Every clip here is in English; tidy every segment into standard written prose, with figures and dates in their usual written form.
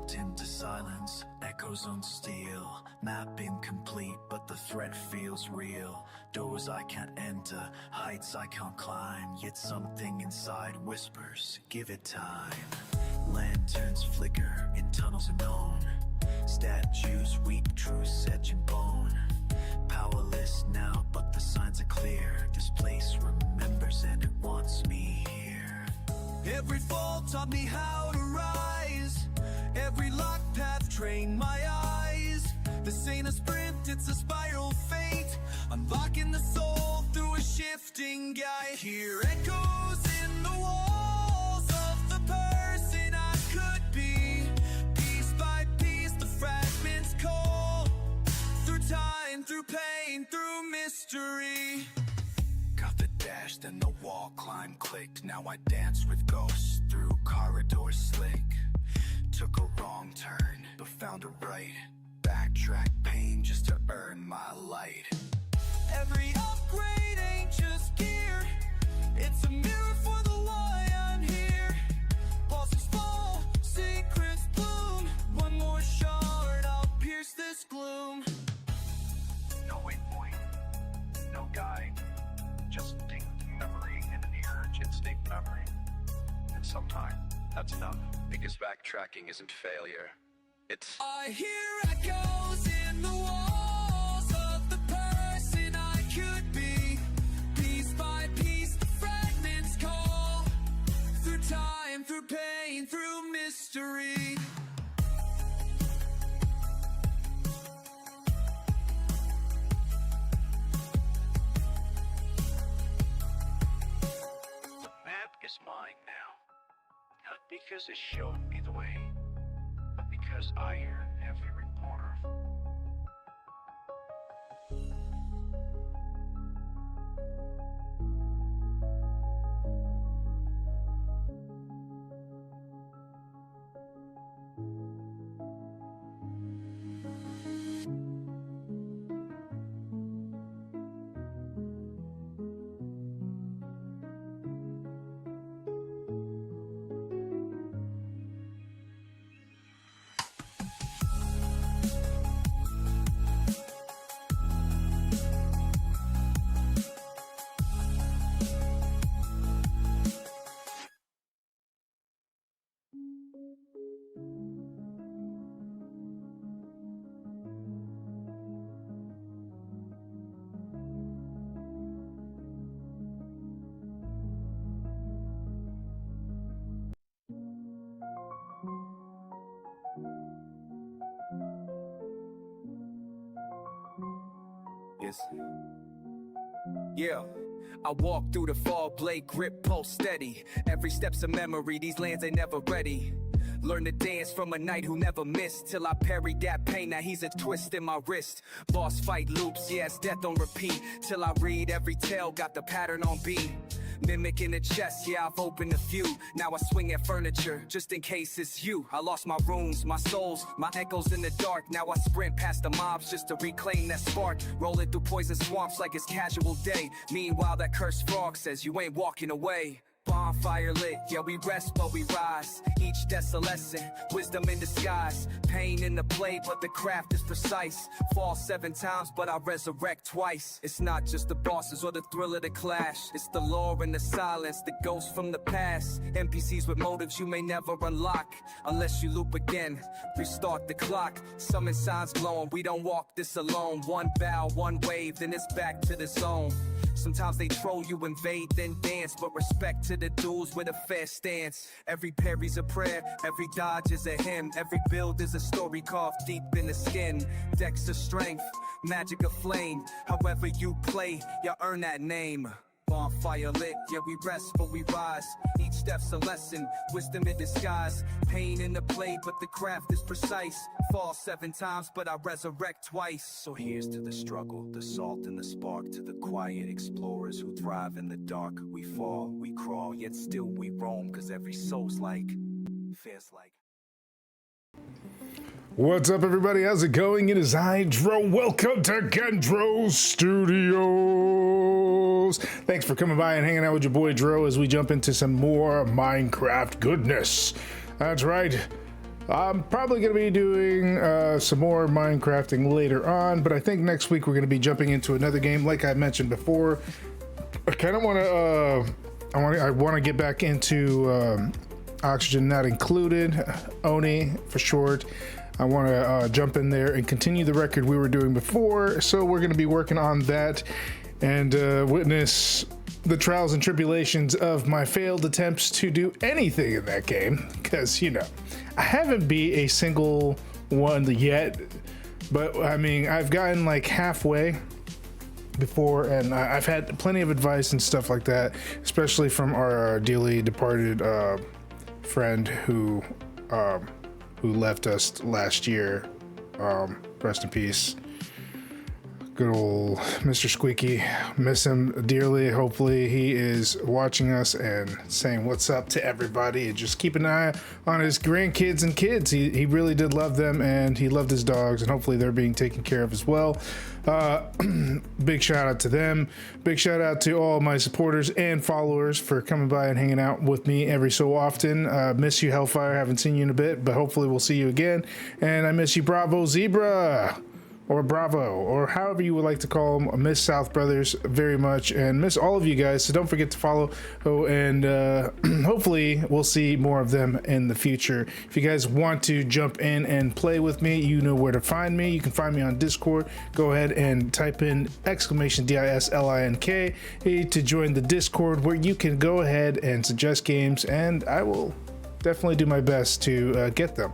melt into silence. Echoes on steel, map incomplete, but the threat feels real. Doors I can't enter, heights I can't climb, yet something inside whispers, give it time. Lanterns flicker in tunnels unknown. Statues weep, truths etch in bone. Powerless now, but the signs are clear. This place remembers and it wants me here. Every fall taught me how to rise. Every locked path trained my eyes. This ain't a sprint, it's a spiral fate. Unlocking the soul through a shifting guide. Hear echoes in the walls of the person I could be. Piece by piece the fragments call. Through time, through pain, through mystery. Got the dash, then the wall climb clicked. Now I dance with ghosts through corridors slick. Took a wrong turn, but found a right. Backtrack pain just to earn my light. Every upgrade ain't just gear. It's a mirror for the why I'm here. Bosses fall, secrets bloom. One more shard, I'll pierce this gloom. No waypoint, no guide. Just distinct memory and an urge, instinct memory. And sometimes that's enough, because backtracking isn't failure. I hear echoes in the walls of the person I could be. Piece by piece the fragments call. Through time, through pain, through mystery. The map is mine now. Not because it showed me the way, but because I earned every corner. Yeah, I walk through the fall, blade grip, pulse steady. Every step's a memory, these lands ain't never ready. Learn to dance from a knight who never missed. Till I parried that pain, now he's a twist in my wrist. Boss fight loops, yeah, it's death on repeat. Till I read every tale, got the pattern on beat. Mimicking the chest, yeah, I've opened a few. Now I swing at furniture, just in case it's you. I lost my runes, my souls, my echoes in the dark. Now I sprint past the mobs just to reclaim that spark. Rolling through poison swamps like it's casual day. Meanwhile, that cursed frog says you ain't walking away. Bonfire lit, yeah, we rest but we rise. Each death's a lesson, wisdom in disguise. Pain in the play, but the craft is precise. Fall 7 times, but I resurrect twice. It's not just the bosses or the thrill of the clash. It's the lore and the silence, the ghosts from the past. NPCs with motives you may never unlock. Unless you loop again, restart the clock. Summon signs glowing, we don't walk this alone. One bow, one wave, then it's back to the zone. Sometimes they troll you, invade, then dance. But respect to the duels with a fair stance. Every parry's a prayer, every dodge is a hymn. Every build is a story carved deep in the skin. Decks of strength, magic of flame. However you play, you earn that name. Bonfire lit, yeah, we rest but we rise. Each step's a lesson, wisdom in disguise. Pain in the blade, but the craft is precise. Fall 7 times, but I resurrect twice. So here's to the struggle, the salt and the spark. To the quiet explorers who thrive in the dark. We fall, we crawl, yet still we roam. Cause every soul's like, feels like. What's up, everybody? How's it going? It is Gen-Dro. Welcome to Gen-Dro Studios. Thanks for coming by and hanging out with your boy Dro as we jump into some more Minecraft goodness. That's right. I'm probably going to be doing some more Minecrafting later on, but I think next week we're going to be jumping into another game. Like I mentioned before, I kind of want to, I want to get back into Oxygen Not Included, ONI for short. I want to jump in there and continue the record we were doing before, so we're going to be working on that and witness the trials and tribulations of my failed attempts to do anything in that game, because, you know, I haven't beat a single one yet, but I mean, I've gotten like halfway before, and I've had plenty of advice and stuff like that, especially from our dearly departed friend who left us last year. Rest in peace. Good old Mr. Squeaky. Miss him dearly. Hopefully he is watching us and saying what's up to everybody, and just keep an eye on his grandkids and kids. He really did love them, and he loved his dogs, and hopefully they're being taken care of as well. Big shout out to them. Big shout out to all my supporters and followers for coming by and hanging out with me every so often. Miss you, Hellfire. Haven't seen you in a bit, but hopefully we'll see you again. And I miss you, Bravo Zebra, or Bravo, or however you would like to call them. I miss South Brothers very much, and miss all of you guys, so don't forget to follow. And hopefully we'll see more of them in the future. If you guys want to jump in and play with me, you know where to find me. You can find me on Discord. Go ahead and type in !DISLINK to join the Discord, where you can go ahead and suggest games, and I will definitely do my best to get them.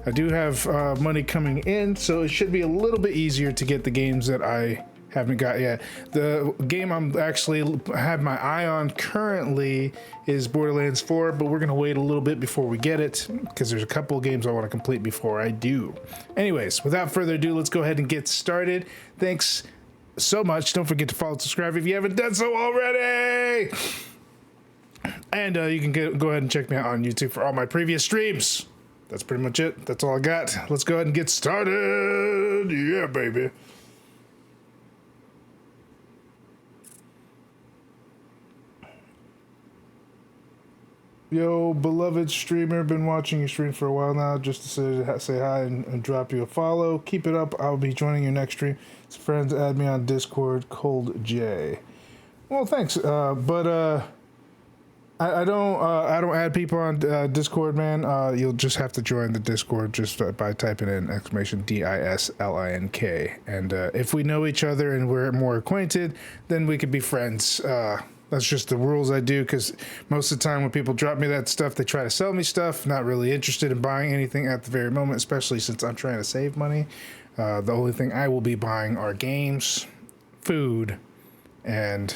I do have money coming in, so it should be a little bit easier to get the games that I haven't got yet. The game I'm actually have my eye on currently is Borderlands 4, but we're gonna wait a little bit before we get it, because there's a couple of games I want to complete before I do. Anyways, without further ado, let's go ahead and get started. Thanks so much. Don't forget to follow and subscribe if you haven't done so already. And you can go ahead and check me out on YouTube for all my previous streams. That's pretty much it. That's all I got. Let's go ahead and get started. Yeah, baby. Yo, beloved streamer, been watching your stream for a while now. Just to say hi and drop you a follow. Keep it up. I'll be joining your next stream. Friends, add me on Discord, Cold J. Well, thanks. I don't add people on Discord, man. You'll just have to join the Discord just by typing in !DISLINK. And if we know each other and we're more acquainted, then we could be friends. That's just the rules I do, because most of the time when people drop me that stuff, they try to sell me stuff. Not really interested in buying anything at the very moment, especially since I'm trying to save money. The only thing I will be buying are games, food, and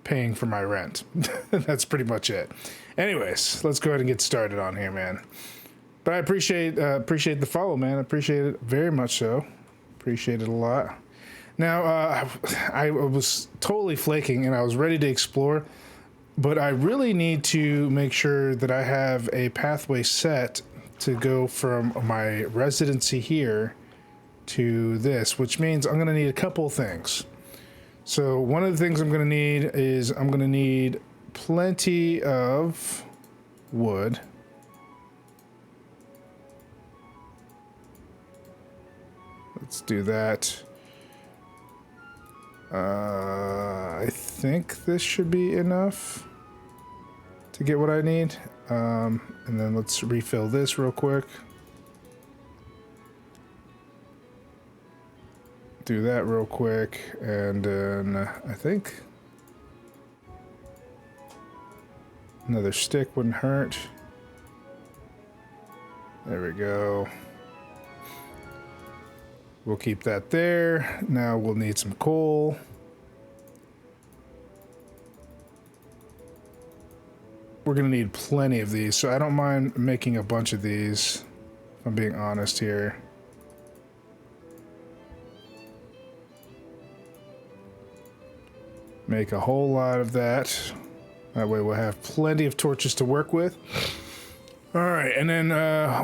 paying for my rent. That's pretty much it. Anyways, let's go ahead and get started on here, man. But I appreciate the follow, man. I appreciate it very much so. Appreciate it a lot. Now, I was totally flaking and I was ready to explore, but I really need to make sure that I have a pathway set to go from my residency here to this, which means I'm going to need a couple of things. So one of the things I'm going to need is I'm going to need plenty of wood. Let's do that. I think this should be enough to get what I need. And then let's refill this real quick. Do that real quick, and then I think another stick wouldn't hurt. There we go. We'll keep that there. Now we'll need some coal. We're gonna need plenty of these, so I don't mind making a bunch of these, if I'm being honest here. Make a whole lot of that. That way we'll have plenty of torches to work with. All right, and then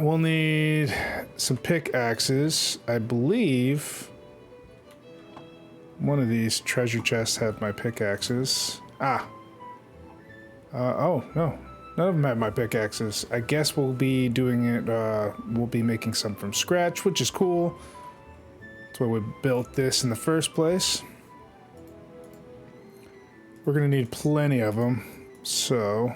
we'll need some pickaxes. I believe one of these treasure chests have my pickaxes. Oh, no. None of them have my pickaxes. I guess we'll be doing it, we'll be making some from scratch, which is cool. That's why we built this in the first place. We're gonna need plenty of them, so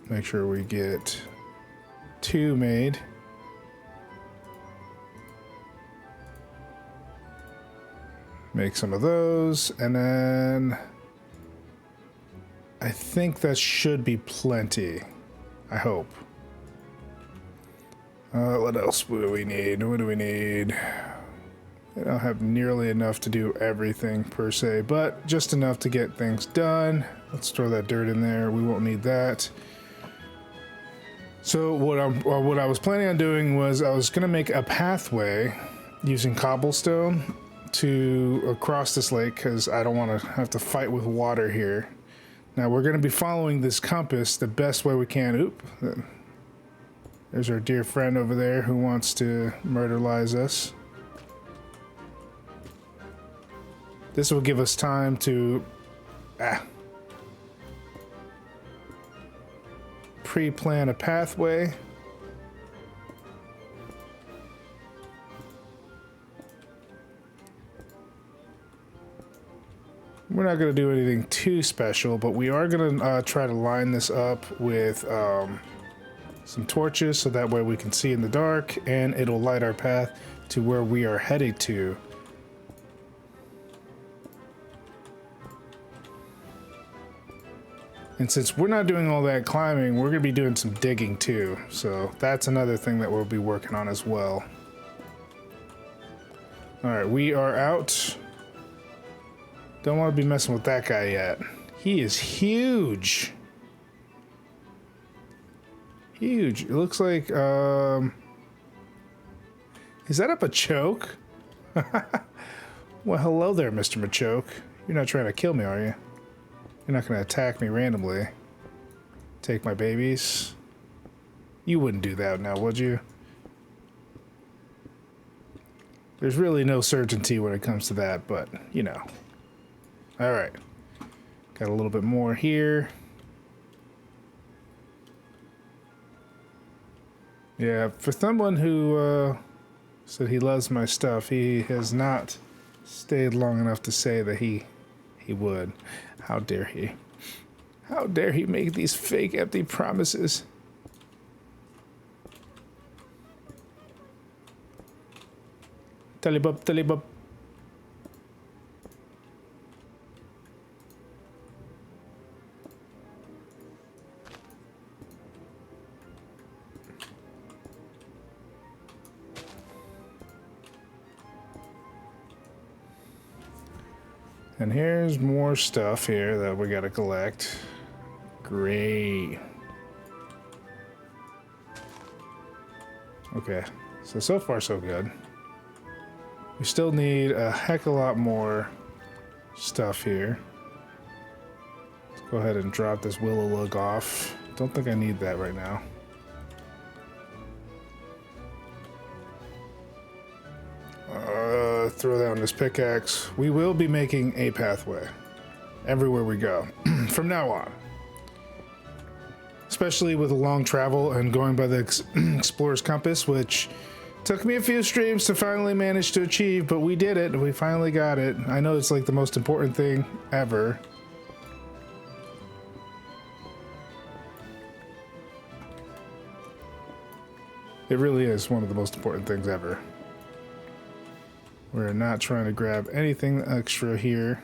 make sure we get 2 made. Make some of those, and then I think that should be plenty. I hope. What else do we need? What do we need? I don't have nearly enough to do everything per se, but just enough to get things done. Let's throw that dirt in there. We won't need that. So what I was planning on doing was I was going to make a pathway using cobblestone to across this lake because I don't want to have to fight with water here. Now we're going to be following this compass the best way we can. Oop. There's our dear friend over there who wants to murderlize us. This will give us time to pre-plan a pathway. We're not going to do anything too special, but we are going to try to line this up with some torches so that way we can see in the dark and it'll light our path to where we are headed to. And since we're not doing all that climbing, we're going to be doing some digging too. So that's another thing that we'll be working on as well. Alright, we are out. Don't want to be messing with that guy yet. He is huge. Huge. It looks like, is that a Machoke? Well, hello there, Mr. Machoke. You're not trying to kill me, are you? You're not going to attack me randomly. Take my babies. You wouldn't do that now, would you? There's really no certainty when it comes to that, but, you know. Alright. Got a little bit more here. Yeah, for someone who said he loves my stuff, he has not stayed long enough to say that he would. How dare he? How dare he make these fake empty promises? Talibub, talibub. And here's more stuff here that we gotta collect. Great. Okay, so far so good. We still need a heck of a lot more stuff here. Let's go ahead and drop this willow log off. Don't think I need that right now. Throw down this pickaxe. We will be making a pathway everywhere we go from now on. Especially with a long travel and going by the Explorer's Compass, which took me a few streams to finally manage to achieve, but we did it. We finally got it. I know it's like the most important thing ever. It really is one of the most important things ever. We're not trying to grab anything extra here.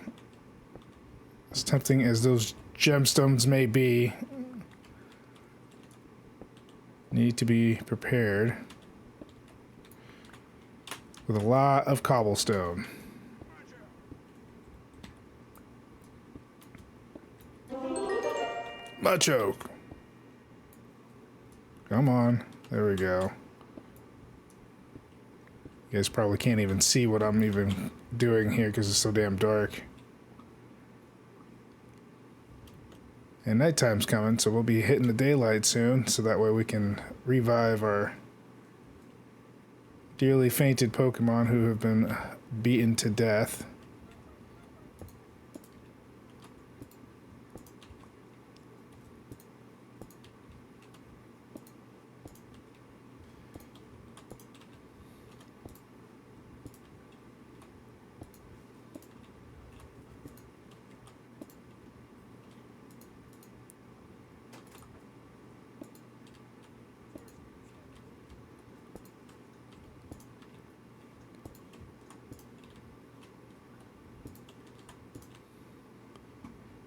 As tempting as those gemstones may be, need to be prepared with a lot of cobblestone. Machoke. Come on. There we go. You guys probably can't even see what I'm even doing here because it's so damn dark. And nighttime's coming, so we'll be hitting the daylight soon, so that way we can revive our dearly fainted Pokemon who have been beaten to death.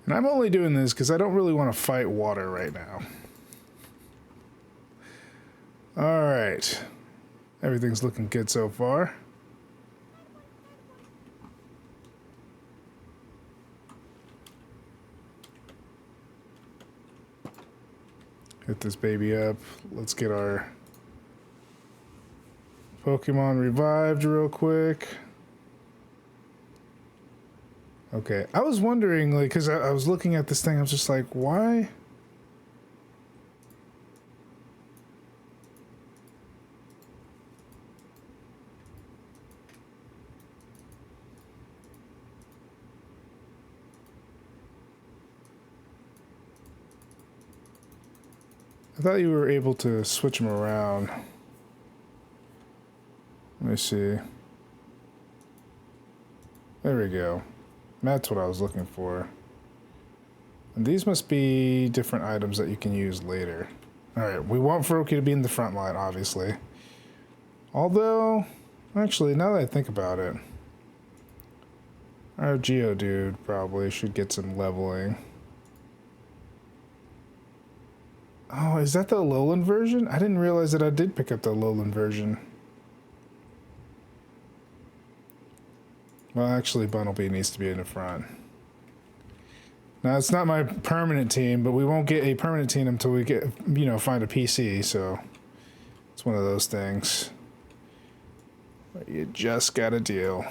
And I'm only doing this because I don't really want to fight water right now. Alright. Everything's looking good so far. Hit this baby up. Let's get our Pokemon revived real quick. Okay, I was wondering, like, because I was looking at this thing, I was just like, why? I thought you were able to switch them around. Let me see. There we go. That's what I was looking for. And these must be different items that you can use later. Alright, we want Froakie to be in the front line, obviously. Although, actually, now that I think about it, our Geodude probably should get some leveling. Oh, is that the Alolan version? I didn't realize that I did pick up the Alolan version. Well, actually, Bunnelby needs to be in the front. Now, it's not my permanent team, but we won't get a permanent team until we get, you know, find a PC, so it's one of those things. But you just gotta deal.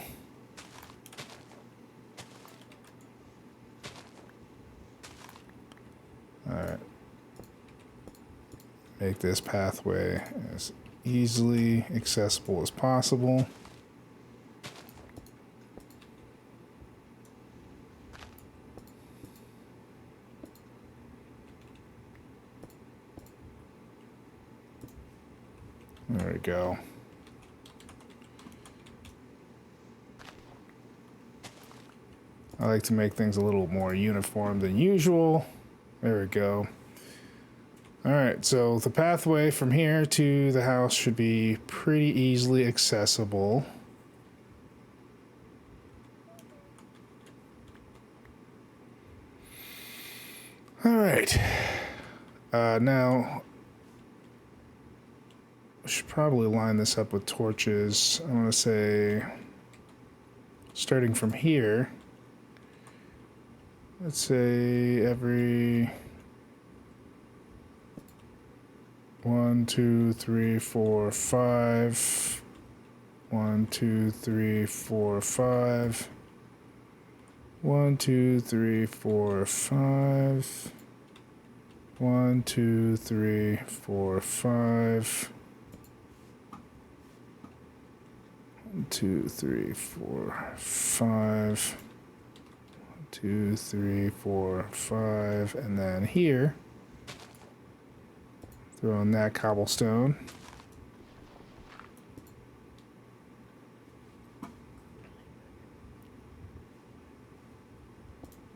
Alright. Make this pathway as easily accessible as possible. There we go. I like to make things a little more uniform than usual. There we go. Alright, so the pathway from here to the house should be pretty easily accessible. Alright. Now, I should probably line this up with torches. I want to say, starting from here, let's say every 1, 2, 3, 4, 5. 1, 2, 3, 4, 5. 1, 2, 3, 4, 5. 1, 2, 3, 4, 5. 1, 2, 3, 4, 5. 1, 2, 3, 4, 5. And then here, throw in that cobblestone.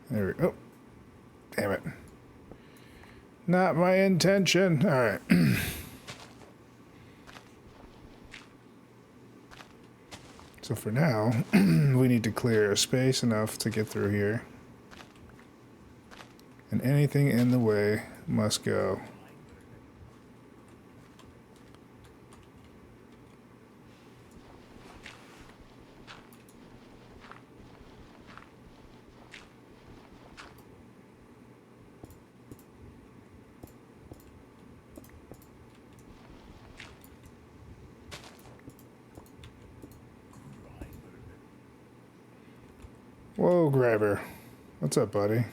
There we go. Oh, damn it. Not my intention. All right. So for now, we need to clear a space enough to get through here. And anything in the way must go. Whoa, Grabber. What's up, buddy?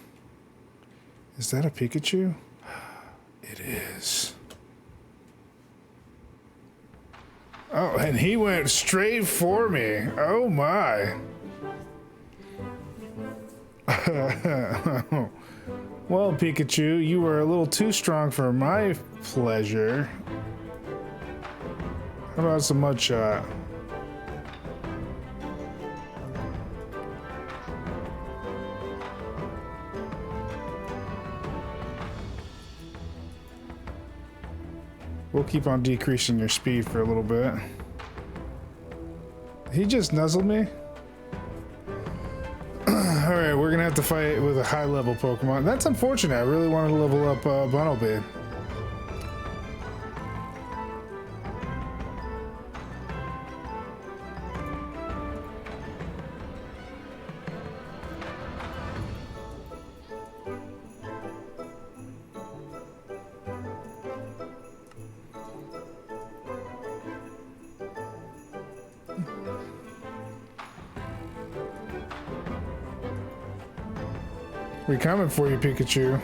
Is that a Pikachu? It is. Oh, and he went straight for me. Oh, my. Well, Pikachu, you were a little too strong for my pleasure. How about some mud shot? We'll keep on decreasing your speed for a little bit. He just nuzzled me? Alright, Alright, we're gonna have to fight with a high level Pokemon. That's unfortunate. I really wanted to level up Bunnelby. We're coming for you, Pikachu.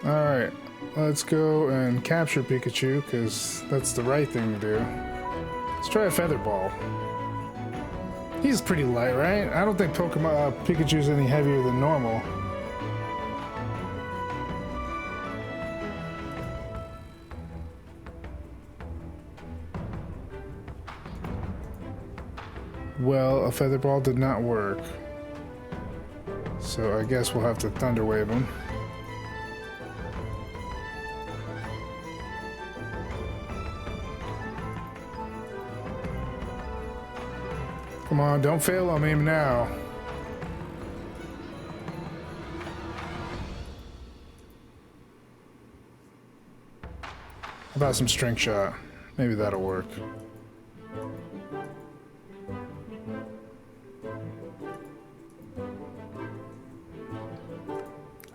Alright, let's go and capture Pikachu, because that's the right thing to do. Let's try a Feather Ball. He's pretty light, right? I don't think Pikachu's any heavier than normal. Well, a Feather Ball did not work. So I guess we'll have to Thunder Wave him. Come on, don't fail on me now. How about some Strength Shot? Maybe that'll work.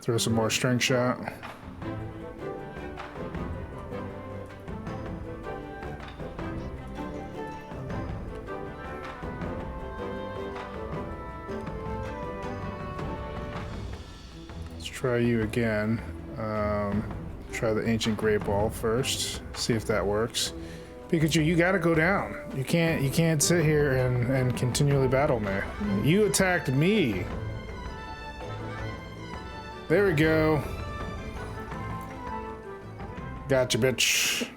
Throw some more Strength Shot. Let's try you again. Try the Ancient Great Ball first. See if that works. Pikachu, you gotta go down. You can't sit here and continually battle me. You attacked me. There we go. Gotcha, bitch.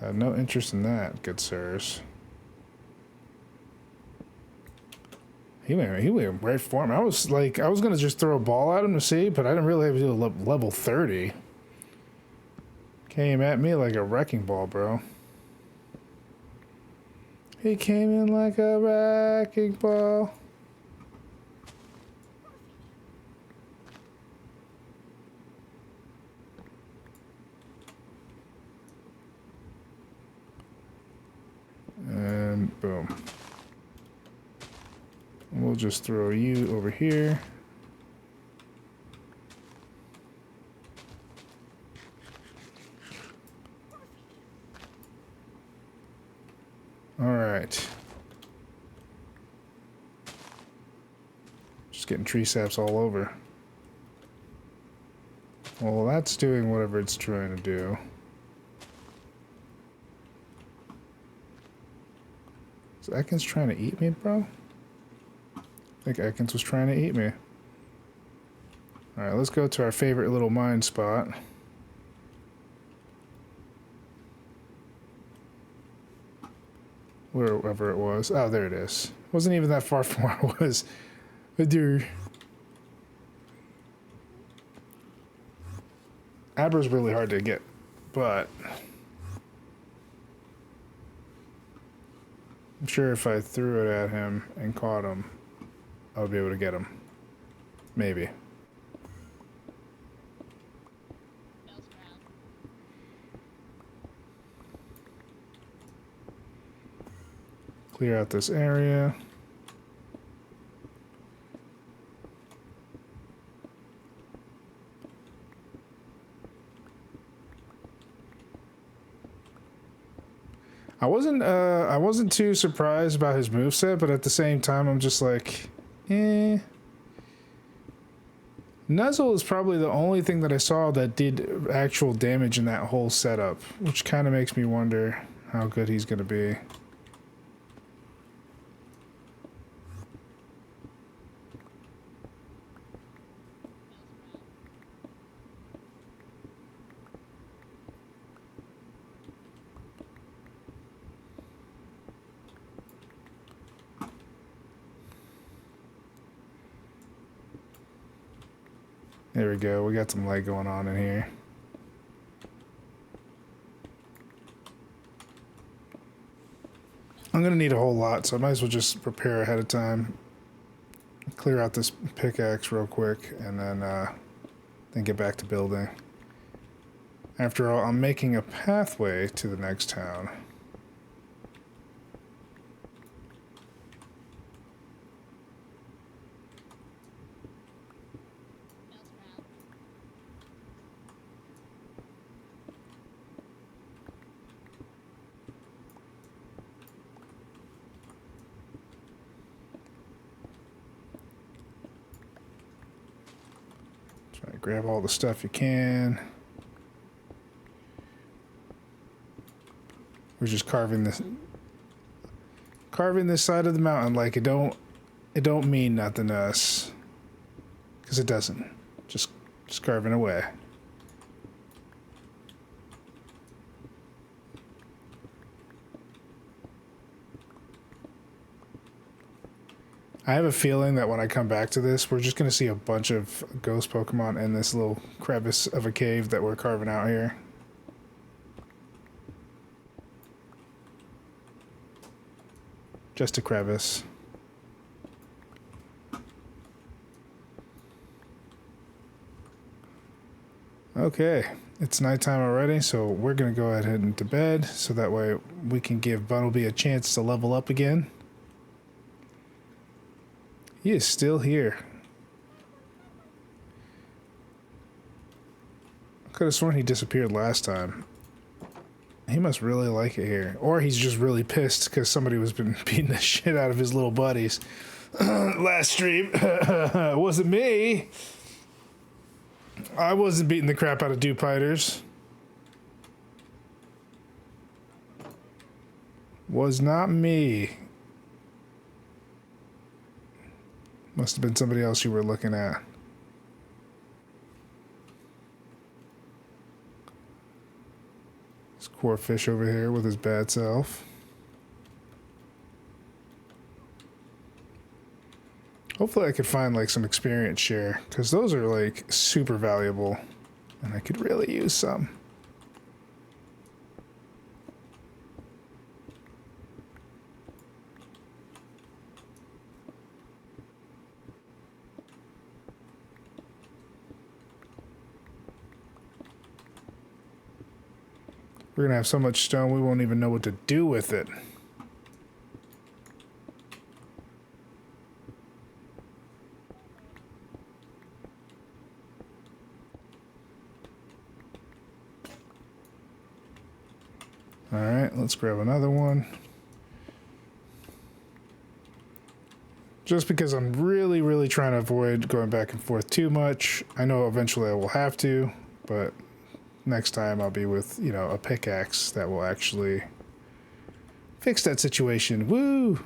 I have no interest in that, good sirs. He went right for him. I was gonna just throw a ball at him to see, but I didn't really have to do level 30. Came at me like a wrecking ball, bro. He came in like a wrecking ball. And boom. We'll just throw you over here. All right. Just getting tree saps all over. Well, that's doing whatever it's trying to do. Is Ekans trying to eat me, bro? I think Ekans was trying to eat me. Alright, let's go to our favorite little mine spot. Wherever it was. Oh, there it is. Wasn't even that far from where I was. But dude. Abra's really hard to get, but I'm sure if I threw it at him and caught him, I would be able to get him. Maybe. Clear out this area. I wasn't too surprised about his moveset, but at the same time I'm just like, eh. Nuzzle is probably the only thing that I saw that did actual damage in that whole setup, which kind of makes me wonder how good he's gonna be. There we go. We got some light going on in here. I'm gonna need a whole lot, so I might as well just prepare ahead of time. Clear out this pickaxe real quick, and then get back to building. After all, I'm making a pathway to the next town. Try to grab all the stuff you can. We're just carving this side of the mountain like it don't mean nothing to us, because it doesn't. Just carving away. I have a feeling that when I come back to this, we're just going to see a bunch of ghost Pokemon in this little crevice of a cave that we're carving out here. Just a crevice. Okay, it's nighttime already, so we're going to go ahead and to bed, so that way we can give Bunnelby a chance to level up again. He is still here. I could have sworn he disappeared last time. He must really like it here. Or he's just really pissed because somebody was been beating the shit out of his little buddies. Last stream. It wasn't me. I wasn't beating the crap out of Dupiters. Was not me. Must have been somebody else you were looking at. This core fish over here with his bad self. Hopefully I could find like some experience share, because those are like super valuable and I could really use some. We're gonna have so much stone we won't even know what to do with it. Alright, let's grab another one. Just because I'm really trying to avoid going back and forth too much. I know eventually I will have to, but next time I'll be with, you know, a pickaxe that will actually fix that situation. Woo!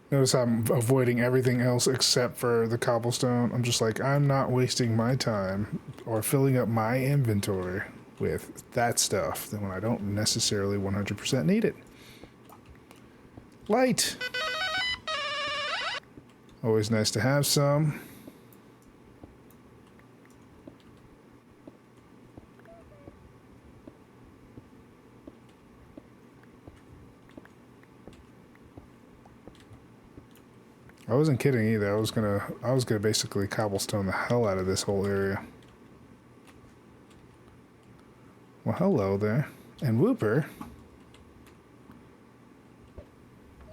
Notice I'm avoiding everything else except for the cobblestone. I'm just like, I'm not wasting my time or filling up my inventory with that stuff when I don't necessarily 100% need it. Light! Always nice to have some. I wasn't kidding either. I was gonna basically cobblestone the hell out of this whole area. Well, hello there. And Whooper.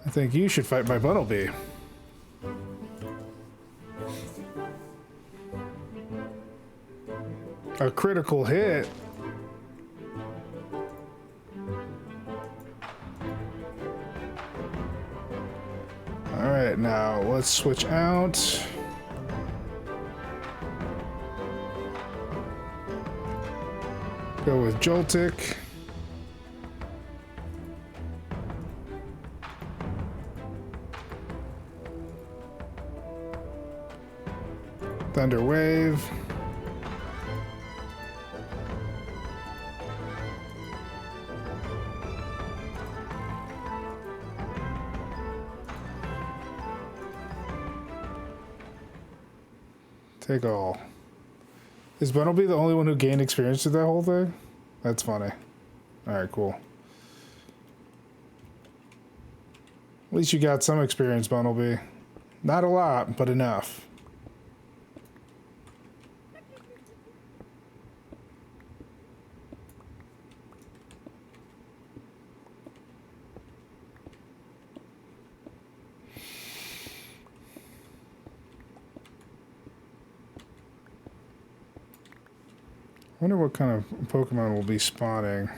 I think you should fight my Bunnelby. A critical hit. Alright, now let's switch out. Go with Joltik. Thunder Wave. Take all. Is Bumblebee the only one who gained experience through that whole thing? That's funny. Alright, cool. At least you got some experience, Bumblebee. Not a lot, but enough. I wonder what kind of Pokemon will be spawning.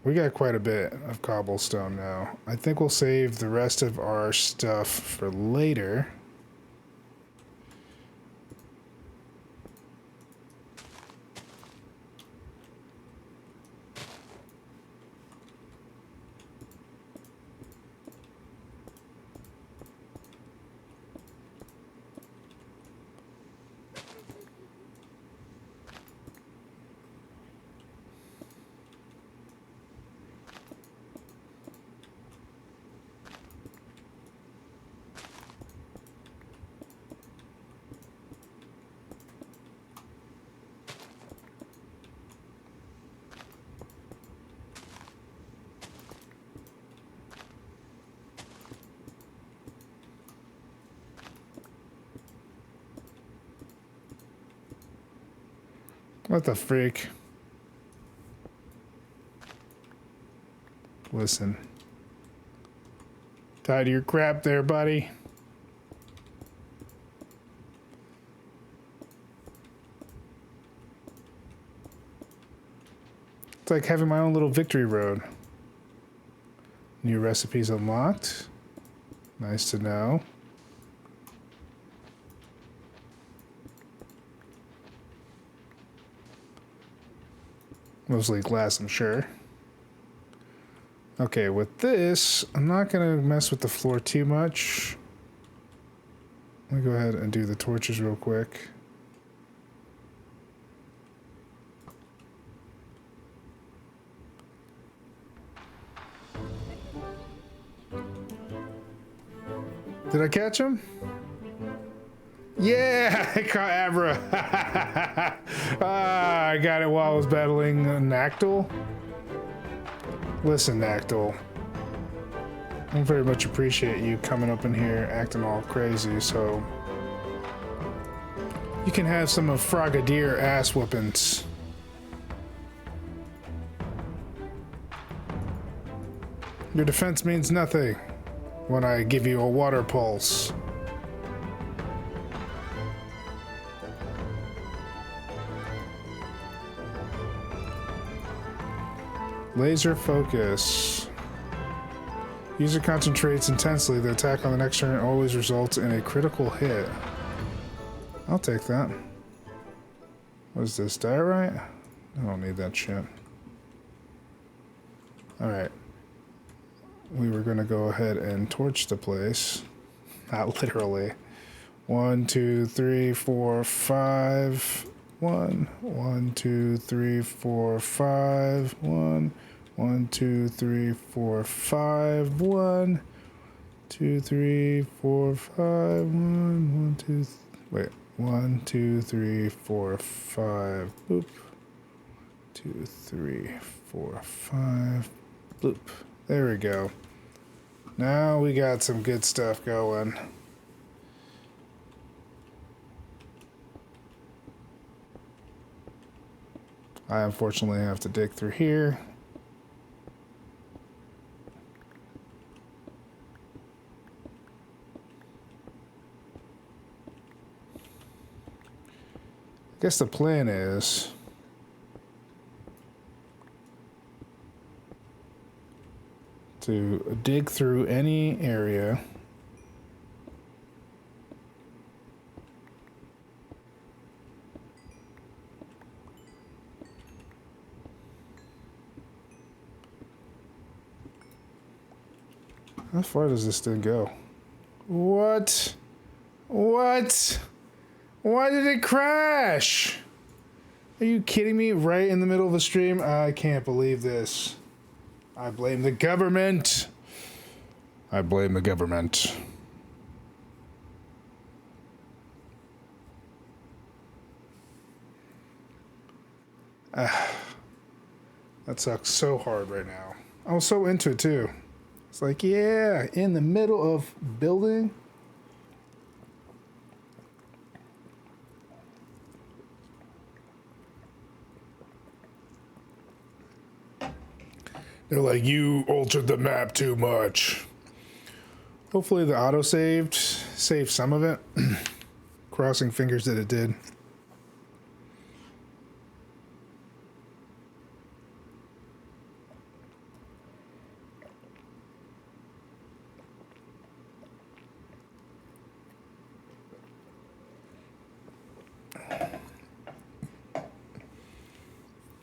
We got quite a bit of cobblestone now. I think we'll save the rest of our stuff for later. What the freak? Listen. Tired of your crap there, buddy. It's like having my own little victory road. New recipes unlocked. Nice to know. Mostly glass, I'm sure. Okay, with this, I'm not going to mess with the floor too much. Let me go ahead and do the torches real quick. Did I catch him? Yeah, I caught Abra. I got it while I was battling Nactyl. Listen, Nactyl. I very much appreciate you coming up in here acting all crazy, so you can have some of Frogadier ass whoopings. Your defense means nothing when I give you a water pulse. Laser focus. User concentrates intensely. The attack on the next turn always results in a critical hit. I'll take that. What is this? Diorite? I don't need that shit. Alright. We were gonna go ahead and torch the place. Not literally. 1, 2, 3, 4, 5. 1, 1, 2, 3, 4, 5. 1, 1, 2, 3, 4, 5. 1, 2, 3, 4, 5. 1, 1, 2. Wait. 1, 2, 3, 4, 5. Boop. 2, 3, 4, 5. Bloop. There we go. Now we got some good stuff going. I unfortunately have to dig through here. I guess the plan is to dig through any area How far does this thing go? What? What? Why did it crash? Are you kidding me? Right in the middle of a stream? I can't believe this. I blame the government. I blame the government. That sucks so hard right now. I was so into it too. It's like, yeah, in the middle of building. They're like, you altered the map too much. Hopefully the auto saved some of it. Crossing fingers that it did.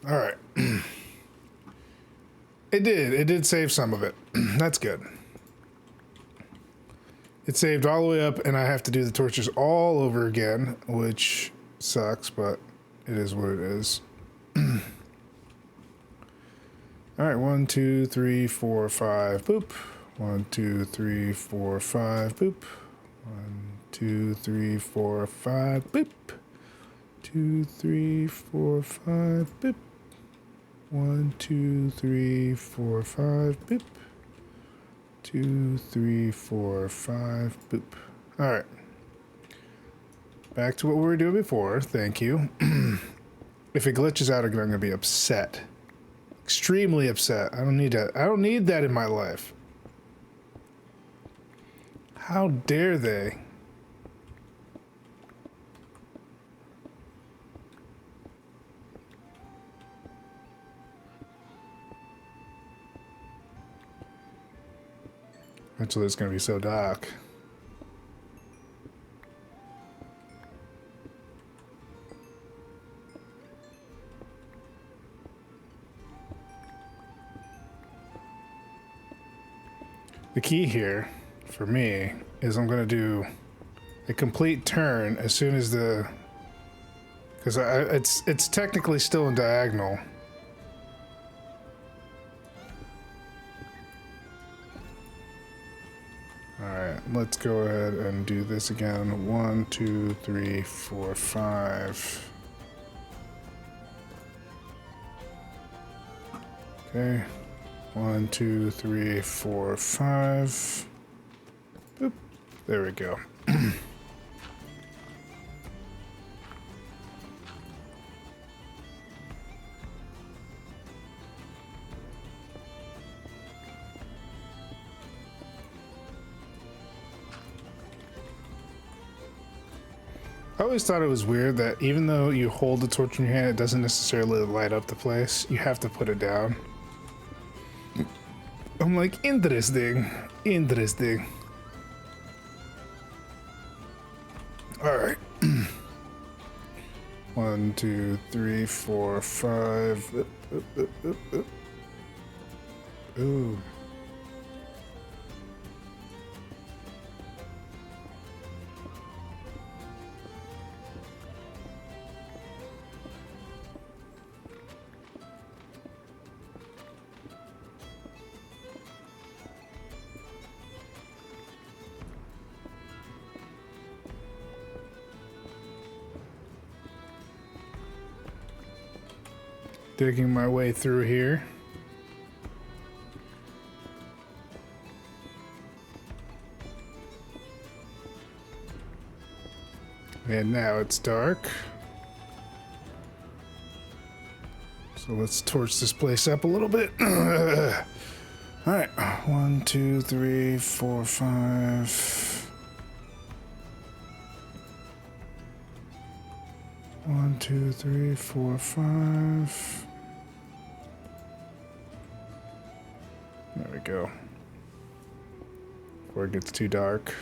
All right. It did save some of it. That's good. It saved all the way up, and I have to do the torches all over again, which sucks, but it is what it is. All right, 1, 2, 3, 4, 5, boop. 1, 2, 3, 4, 5, boop. 1, 2, 3, 4, 5, boop. 2, 3, 4, 5, boop. 1, 2, 3, 4, 5, boop. 2, 3, 4, 5, boop. All right. Back to what we were doing before. Thank you. If it glitches out again, I'm gonna be upset. Extremely upset. I don't need that. I don't need that in my life. How dare they? Eventually it's going to be so dark. The key here, for me, is I'm going to do a complete turn as soon as the... Because it's technically still in diagonal. Alright, let's go ahead and do this again. 1, 2, 3, 4, 5. Okay. 1, 2, 3, 4, 5. Boop. There we go. I always thought it was weird that even though you hold the torch in your hand, it doesn't necessarily light up the place. You have to put it down. I'm like, interesting. Interesting. Alright. 1, 2, 3, 4, 5. Ooh. Digging my way through here. And now it's dark. So let's torch this place up a little bit. Alright. 1, 2, 3, 4, 5. 1, 2, 3, 4, 5. There we go. Before it gets too dark.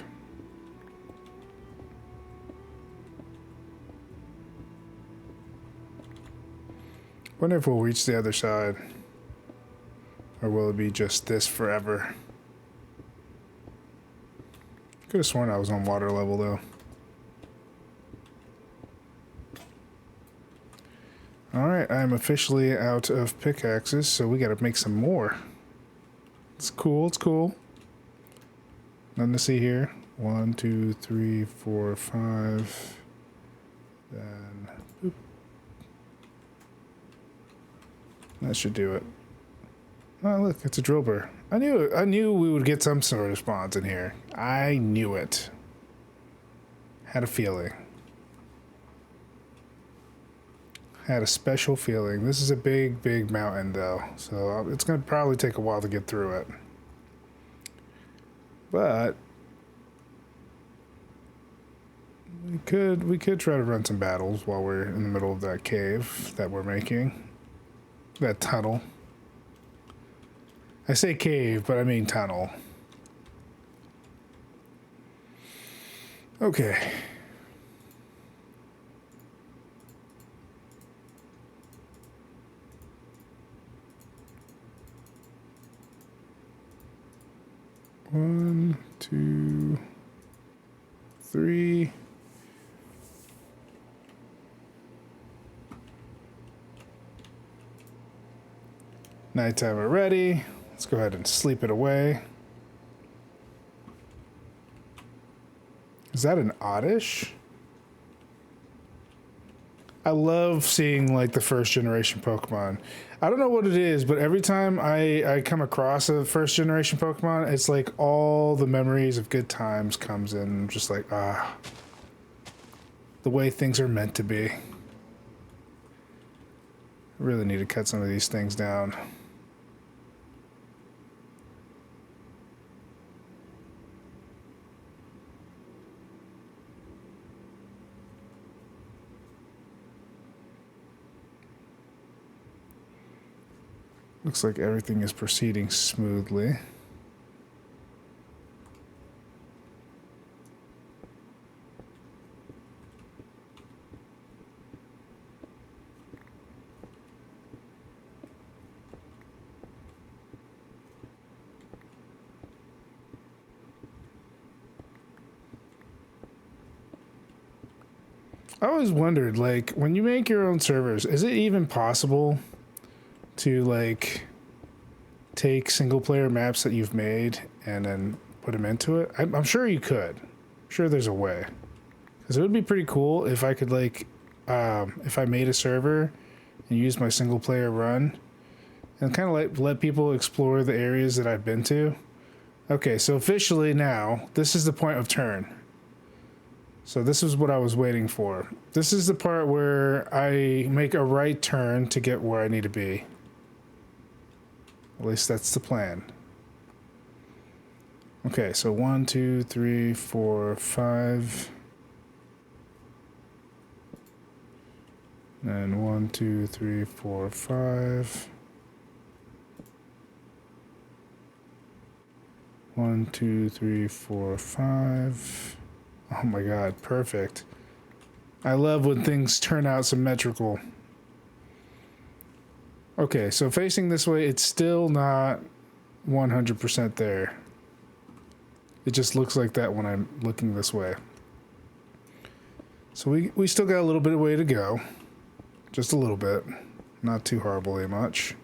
Wonder if we'll reach the other side. Or will it be just this forever? Could have sworn I was on water level though. Alright, I'm officially out of pickaxes, so we gotta make some more. It's cool, it's cool. Nothing to see here. 1, 2, 3, 4, 5. Then, boop. That should do it. Oh, look, it's a drill burr. I knew we would get some sort of spawns in here. I knew it. Had a feeling. Had a special feeling. This is a big, big mountain, though, so it's going to probably take a while to get through it. But we could try to run some battles while we're in the middle of that cave that we're making. That tunnel. I say cave, but I mean tunnel. Okay. One, two, three. Nighttime already. Let's go ahead and sleep it away. Is that an oddish? I love seeing like the first generation Pokemon. I don't know what it is, but every time I come across a first generation Pokemon, it's like all the memories of good times comes in. I'm just like, ah, the way things are meant to be. I really need to cut some of these things down. Looks like everything is proceeding smoothly. I always wondered, like, when you make your own servers, is it even possible to like take single player maps that you've made and then put them into it? I'm sure you could. I'm sure there's a way. Because it would be pretty cool if I could like, if I made a server and used my single player run and kind of like let people explore the areas that I've been to. Okay, so officially now, this is the point of turn. So this is what I was waiting for. This is the part where I make a right turn to get where I need to be. At least that's the plan. Okay, so 1, 2, 3, 4, 5. And 1, 2, 3, 4, 5. 1, 2, 3, 4, 5. Oh my god, perfect. I love when things turn out symmetrical. Okay, so facing this way, it's still not 100% there. It just looks like that when I'm looking this way. So we still got a little bit of way to go. Just a little bit. Not too horribly much.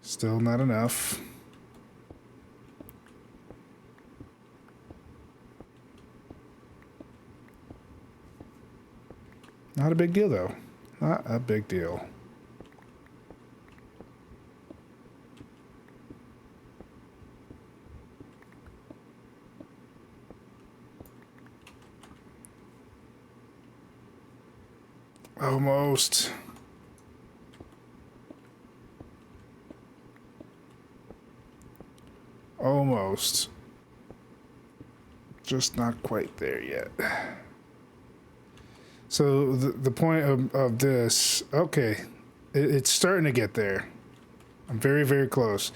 Still not enough. Not a big deal, though. Not a big deal. Almost. Almost. Just not quite there yet. So the point of this, okay, it's starting to get there. I'm very, very close.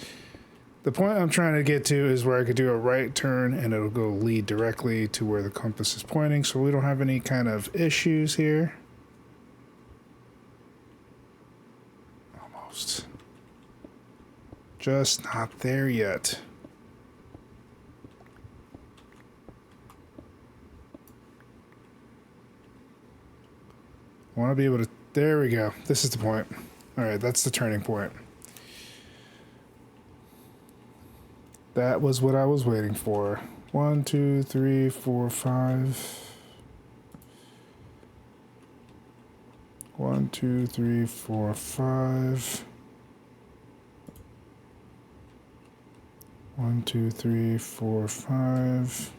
The point I'm trying to get to is where I could do a right turn and it'll go lead directly to where the compass is pointing, so we don't have any kind of issues here. just not there yet. I want to be able to... There we go. This is the point. Alright, that's the turning point. That was what I was waiting for. 1, 2, 3, 4, 5. 1, 2, 3, 4, 5. 1, 2, 3, 4, 5.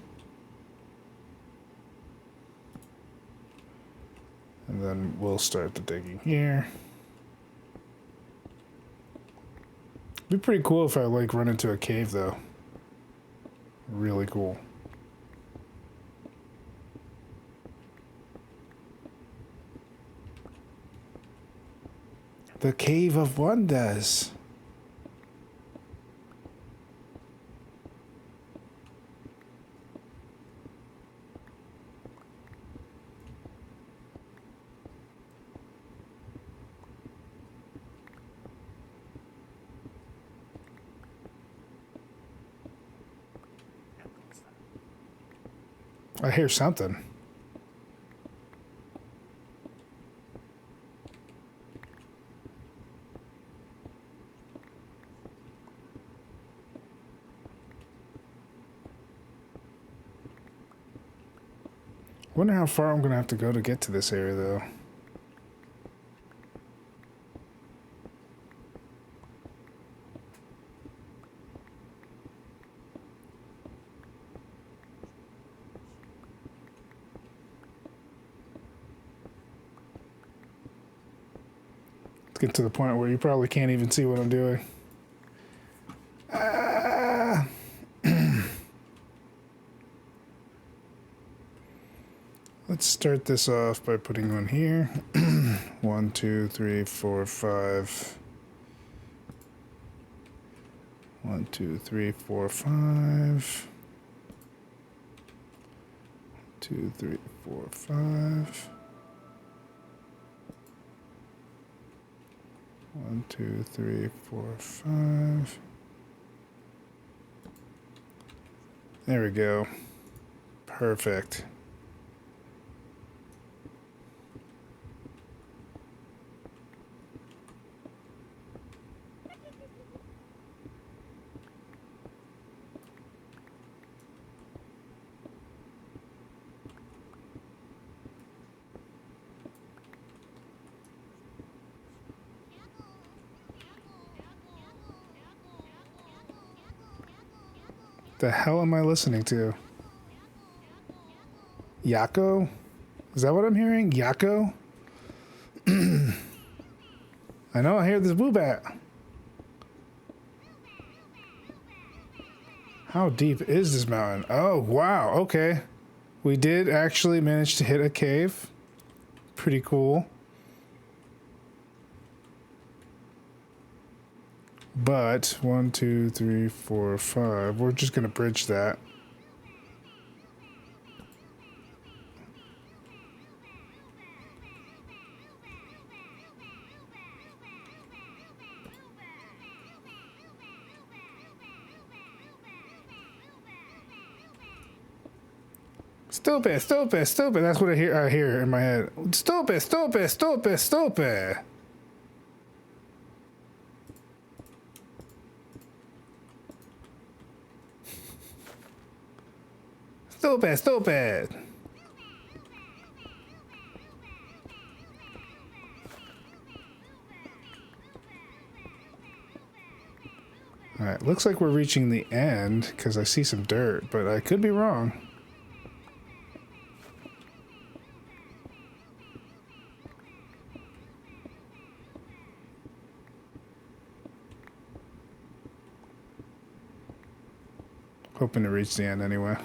And then we'll start the digging here. It'd be pretty cool if I like run into a cave though. Really cool. The Cave of Wonders. I hear something. Wonder how far I'm gonna have to go to get to this area though. Get to the point where you probably can't even see what I'm doing. Let's start this off by putting one here. 1, 2, 3, 4, 5. 1, 2, 3, 4, 5. 2, 3, 4, 5. 1, 2, 3, 4, 5. There we go. Perfect. The hell am I listening to? Yakko? Is that what I'm hearing? Yakko? I know I hear this woobat. How deep is this mountain? Oh, wow. Okay. We did actually manage to hit a cave. Pretty cool. But 1, 2, 3, 4, 5. We're just gonna bridge that. Stupid, stupid, stupid. That's what I hear in my head. Stupid, stupid, stupid, stupid. Stupid, stupid. Alright, looks like we're reaching the end because I see some dirt, but I could be wrong. Hoping to reach the end anyway.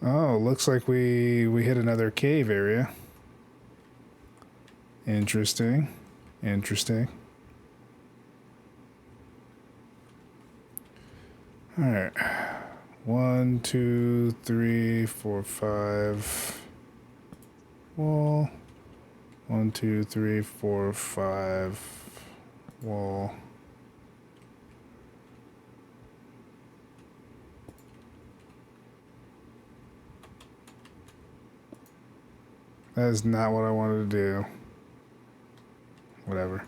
Oh, looks like we hit another cave area. Interesting. Interesting. Alright. 1, 2, 3, 4, 5. Wall. 1, 2, 3, 4, 5. Wall. That is not what I wanted to do. Whatever.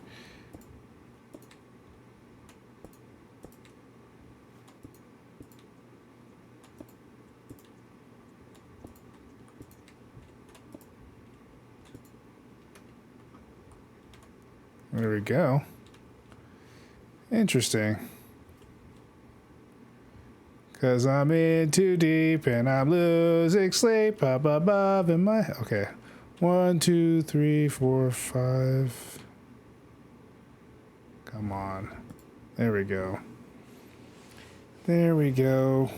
There we go. Interesting. Cause I'm in too deep and I'm losing sleep up above in my... Okay. 1, 2, 3, 4, 5. Come on. There we go. There we go.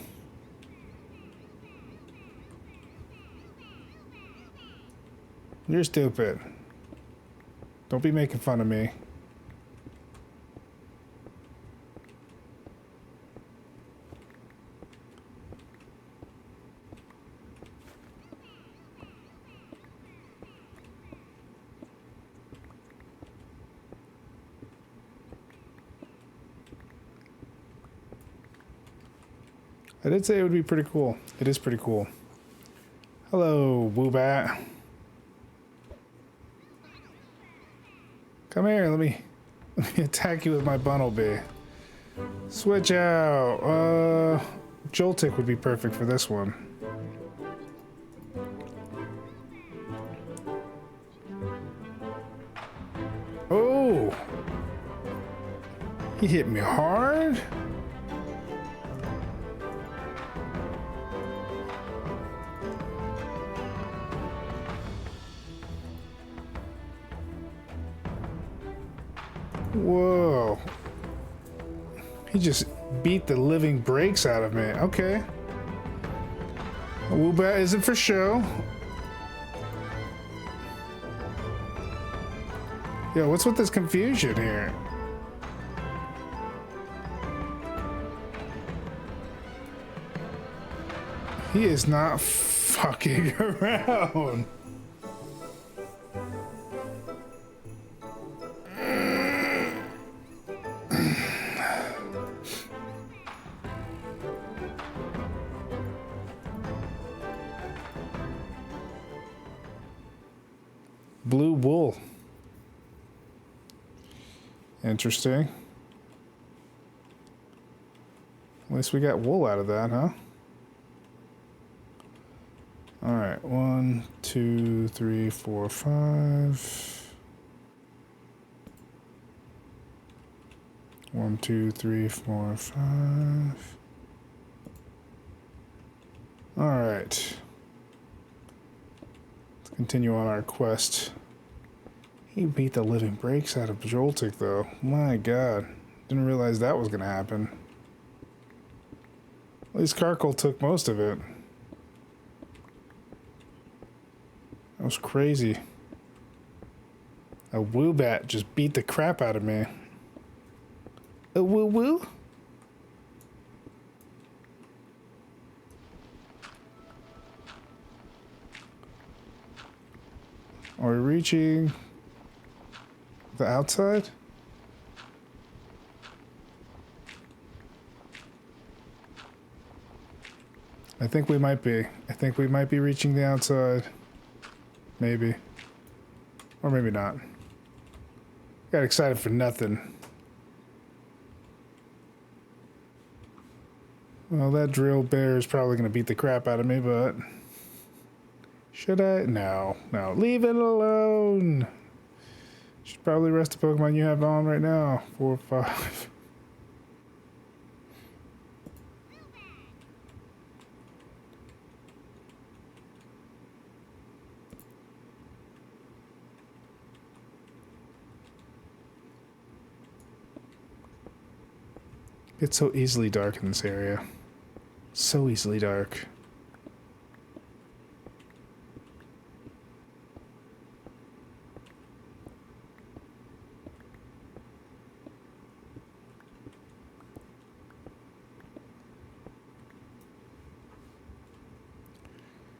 You're stupid. Don't be making fun of me. I did say it would be pretty cool. It is pretty cool. Hello, Woobat. Come here, let me attack you with my Bunnelby. Switch out. Joltik would be perfect for this one. Oh! He hit me hard? Whoa. He just beat the living brakes out of me. Okay. A Woobat isn't for show. Yo, what's with this confusion here? He is not fucking around. Blue wool. Interesting. At least we got wool out of that, huh? Alright, 1, 2, 3, 4, 5. 1, 2, 3, 4, 5. Alright. Let's continue on our quest. He beat the living brakes out of Joltik, though. My god. Didn't realize that was going to happen. At least Karkle took most of it. That was crazy. A Woobat just beat the crap out of me. A woo-woo? Are we reaching the outside? I think we might be. I think we might be reaching the outside. Maybe. Or maybe not. Got excited for nothing. Well, that drill bear is probably going to beat the crap out of me, but... Should I? No. No. Leave it alone! Should probably rest the Pokemon you have on right now. 4, 5. It's so easily dark in this area. So easily dark.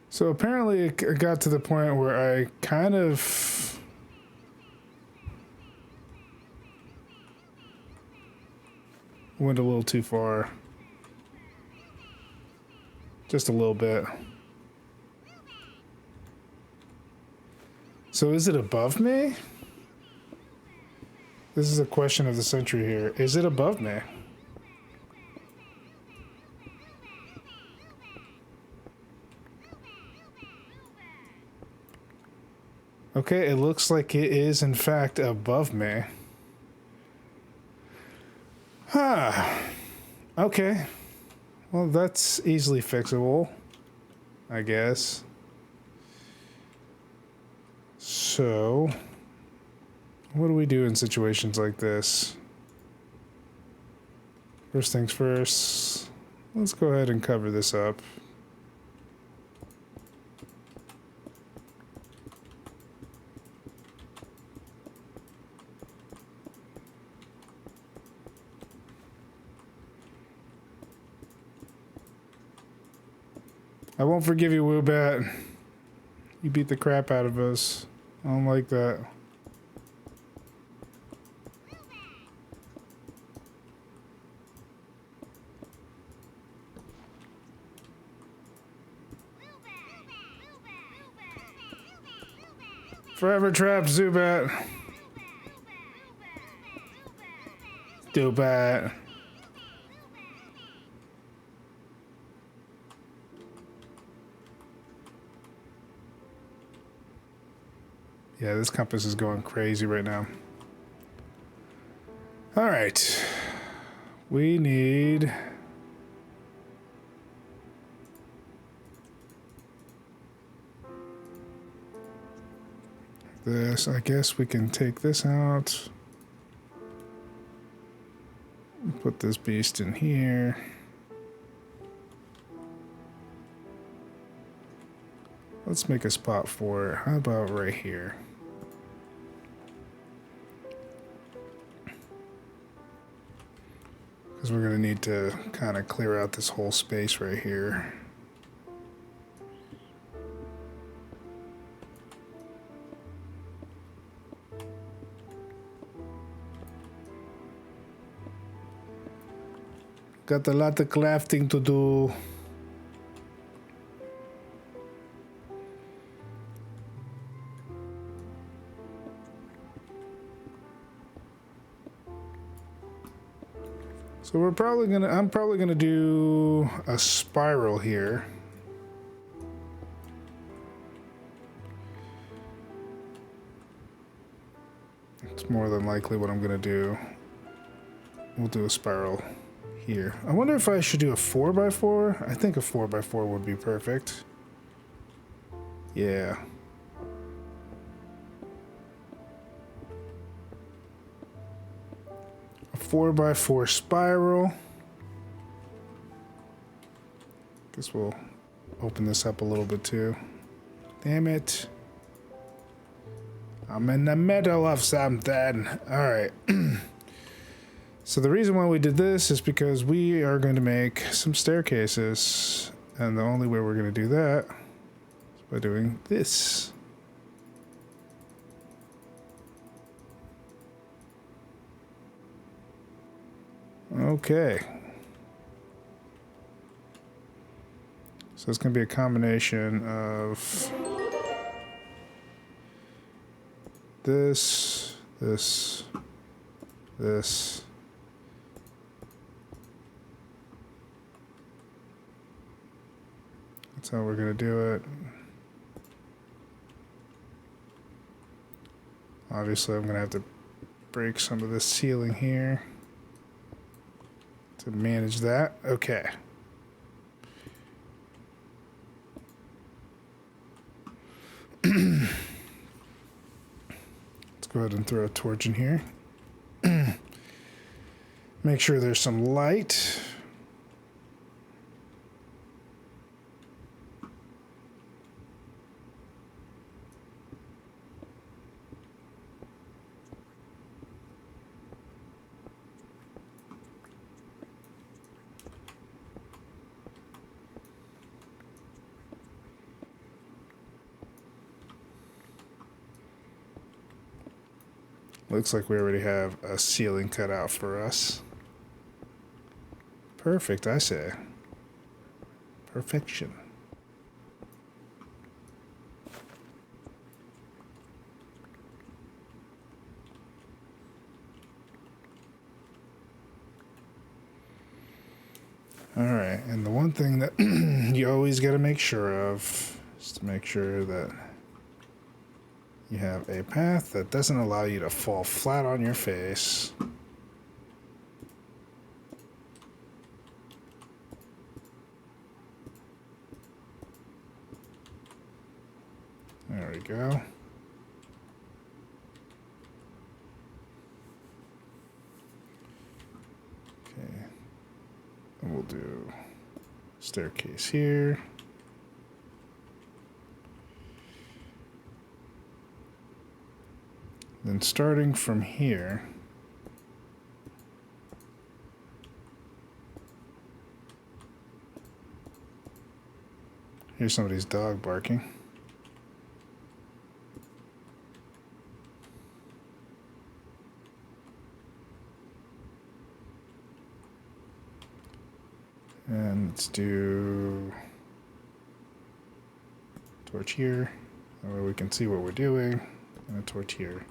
So apparently it got to the point where I kind of Went a little too far. Just a little bit. So is it above me? This is a question of the century here. Is it above me? Okay, it looks like it is in fact above me. Huh. Okay. Well, that's easily fixable, I guess. So, what do we do in situations like this? First things first, let's go ahead and cover this up. I won't forgive you, Woobat. You beat the crap out of us. I don't like that. Forever trapped, Zubat. Zubat. Yeah, this compass is going crazy right now. All right. We need... this. I guess we can take this out. Put this beast in here. Let's make a spot for it. How about right here? Because we're going to need to kind of clear out this whole space right here. Got a lot of crafting to do. So I'm probably gonna do a spiral here. It's more than likely what I'm gonna do. We'll do a spiral here. I wonder if I should do a 4x4. I think a 4x4 would be perfect. Yeah. A 4x4 spiral. Guess we'll open this up a little bit too. Damn it. I'm in the middle of something. All right. So the reason why we did this is because we are going to make some staircases. And the only way we're going to do that is by doing this. Okay. So it's going to be a combination of this, this, this. That's how we're going to do it. Obviously, I'm going to have to break some of this ceiling here to manage that. Okay. Let's go ahead and throw a torch in here. Make sure there's some light. Looks like we already have a ceiling cut out for us. Perfect, I say. Perfection. Alright, and the one thing that you always got to make sure of is to make sure that you have a path that doesn't allow you to fall flat on your face. There we go. Okay. And we'll do staircase here. Then starting from here, here's somebody's dog barking. And let's do torch here, that way we can see what we're doing, and a torch here.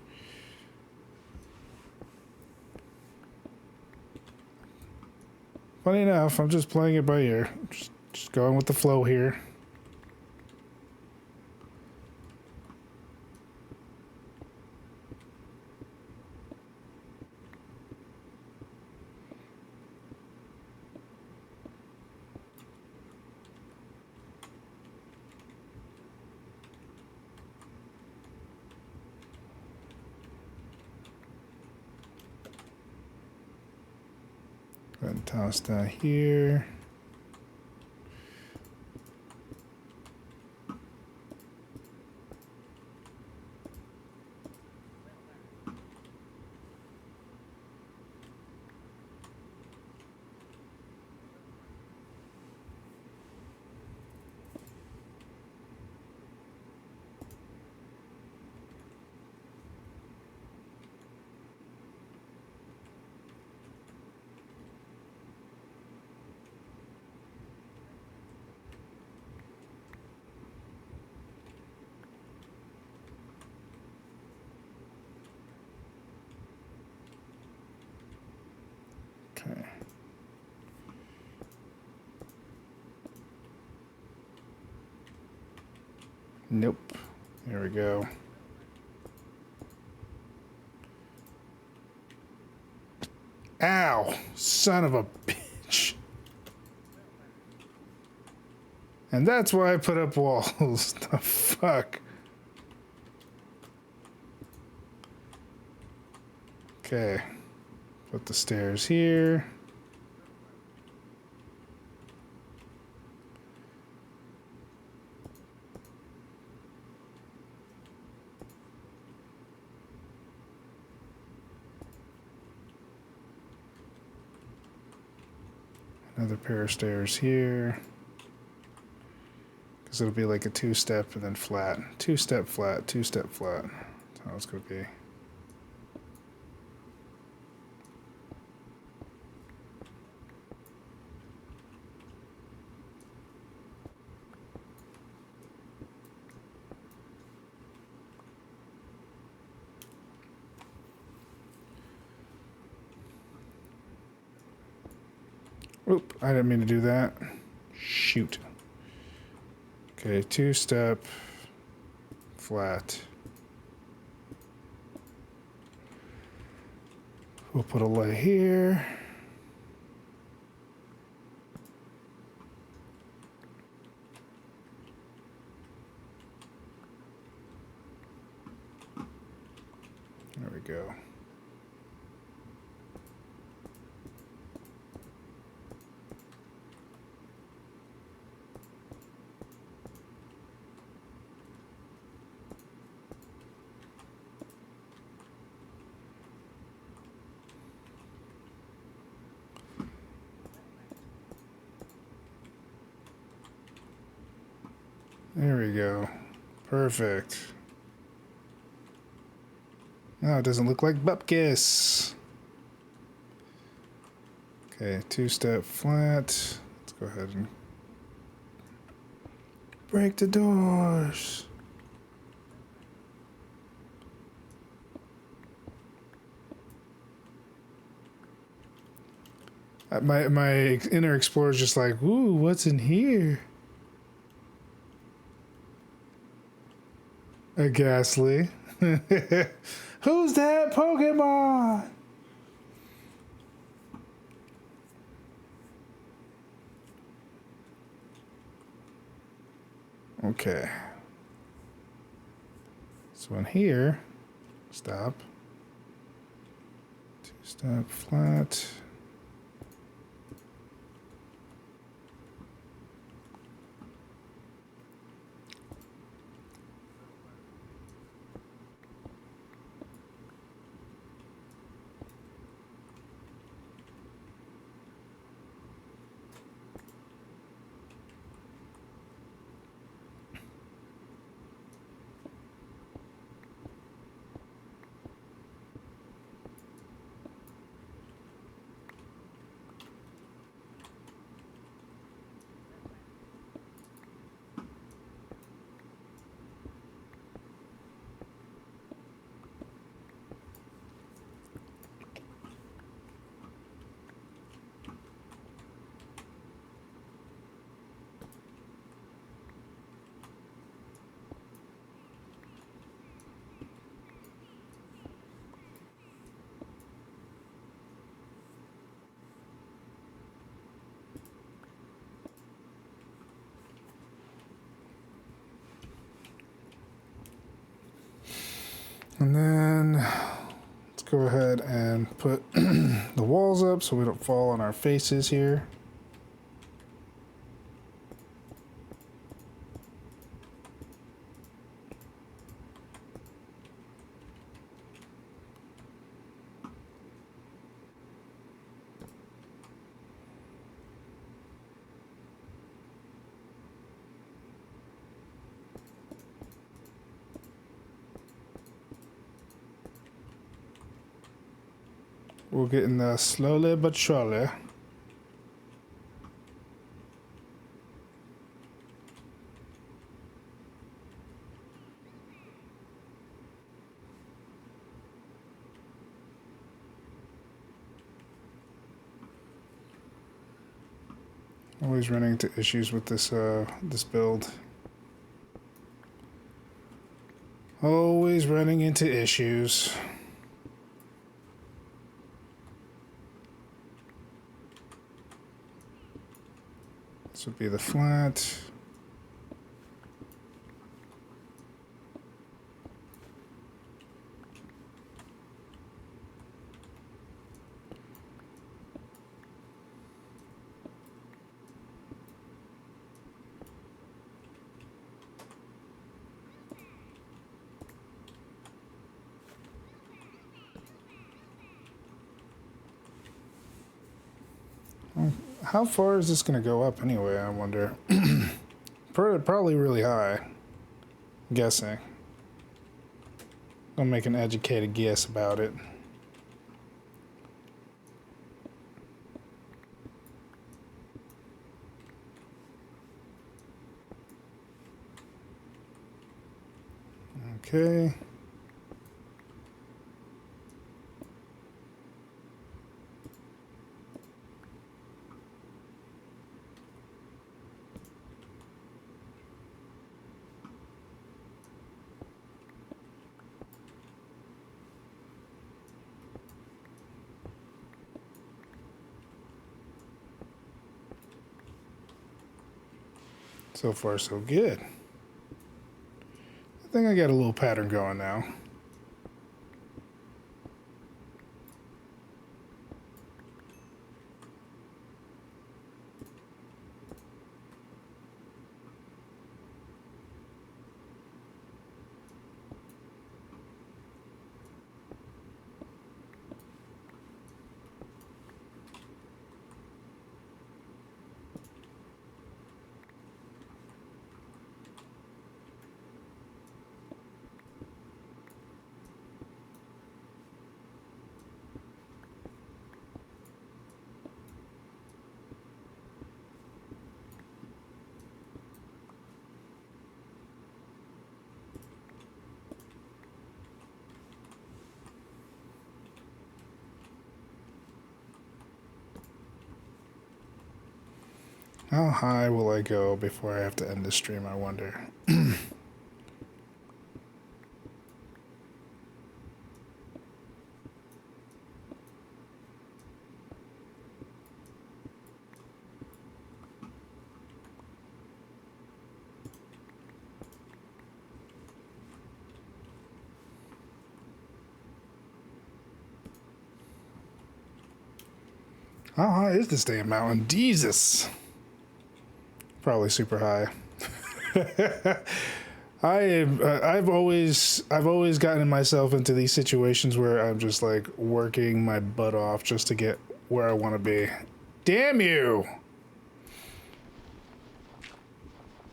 Funny enough, I'm just playing it by ear. Just going with the flow here. Go ahead and toss that here. Okay. Nope. There we go. Ow! Son of a bitch. And that's why I put up walls. The fuck? Okay. Put the stairs here. Another pair of stairs here. Because it'll be like a two-step and then flat. Two-step flat, two-step flat. That's how it's going to be. Oop, I didn't mean to do that. Shoot. Okay, two-step, flat. We'll put a light here. There we go. There we go. Perfect. Now it doesn't look like Bupkis. Okay, two-step flat. Let's go ahead and break the doors. My inner explorer is just like, ooh, what's in here? A ghastly. Who's that Pokemon? Okay. So in here, stop. Two-step flat. And then let's go ahead and put the walls up so we don't fall on our faces here. We're getting there slowly but surely. Always running into issues with this this build. Always running into issues. This would be the flat. How far is this going to go up anyway, I wonder? Probably really high. I'm guessing. I'll make an educated guess about it. Okay. So far, so good. I think I got a little pattern going now. How high will I go before I have to end the stream, I wonder? How high is this damn mountain? Jesus. Probably super high. I've always gotten myself into these situations where I'm just like working my butt off just to get where I want to be. Damn you!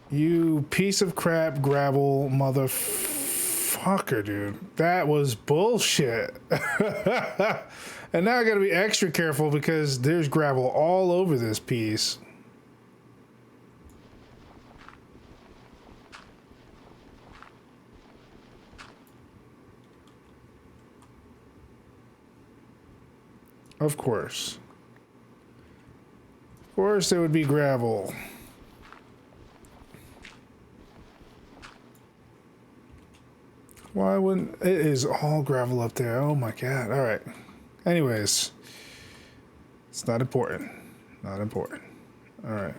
You piece of crap gravel motherfucker, dude. That was bullshit. And now I gotta be extra careful because there's gravel all over this piece. Of course. Of course there would be gravel. Why wouldn't... It is all gravel up there. Oh my god. Alright. Anyways. It's not important. Not important. Alright.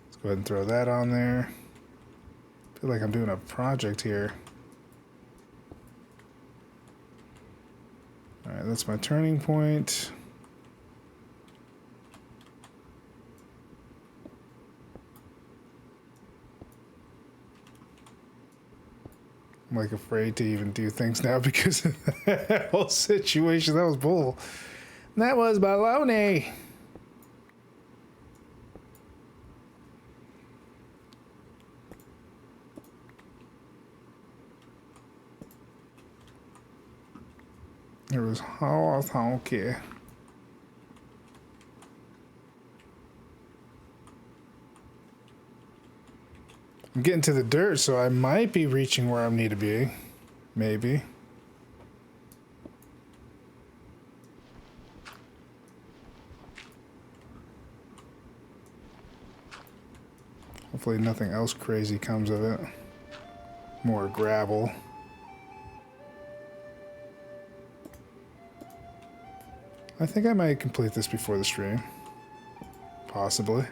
Let's go ahead and throw that on there. I feel like I'm doing a project here. Alright, that's my turning point. I'm like afraid to even do things now because of that whole situation. That was bull. That was baloney. It was okay. I'm getting to the dirt, so I might be reaching where I need to be. Maybe. Hopefully nothing else crazy comes of it. More gravel. I think I might complete this before the stream. Possibly.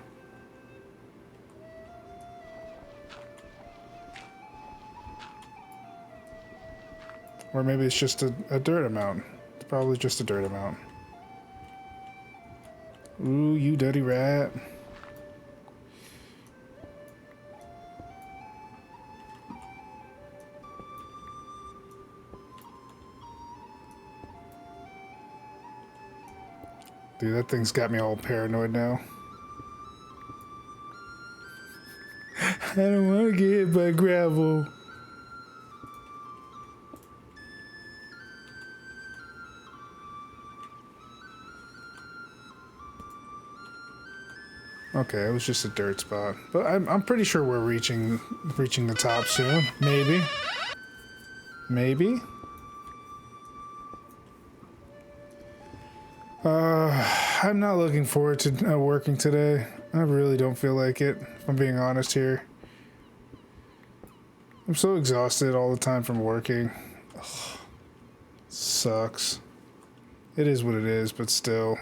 Or maybe it's just a dirt amount. It's probably just a dirt amount. Ooh, you dirty rat. Dude, that thing's got me all paranoid now. I don't want to get hit by gravel. Okay, it was just a dirt spot. But I'm pretty sure we're reaching the top soon. Maybe. Maybe? I'm not looking forward to working today. I really don't feel like it, if I'm being honest here. I'm so exhausted all the time from working. Ugh. Sucks. It is what it is, but still.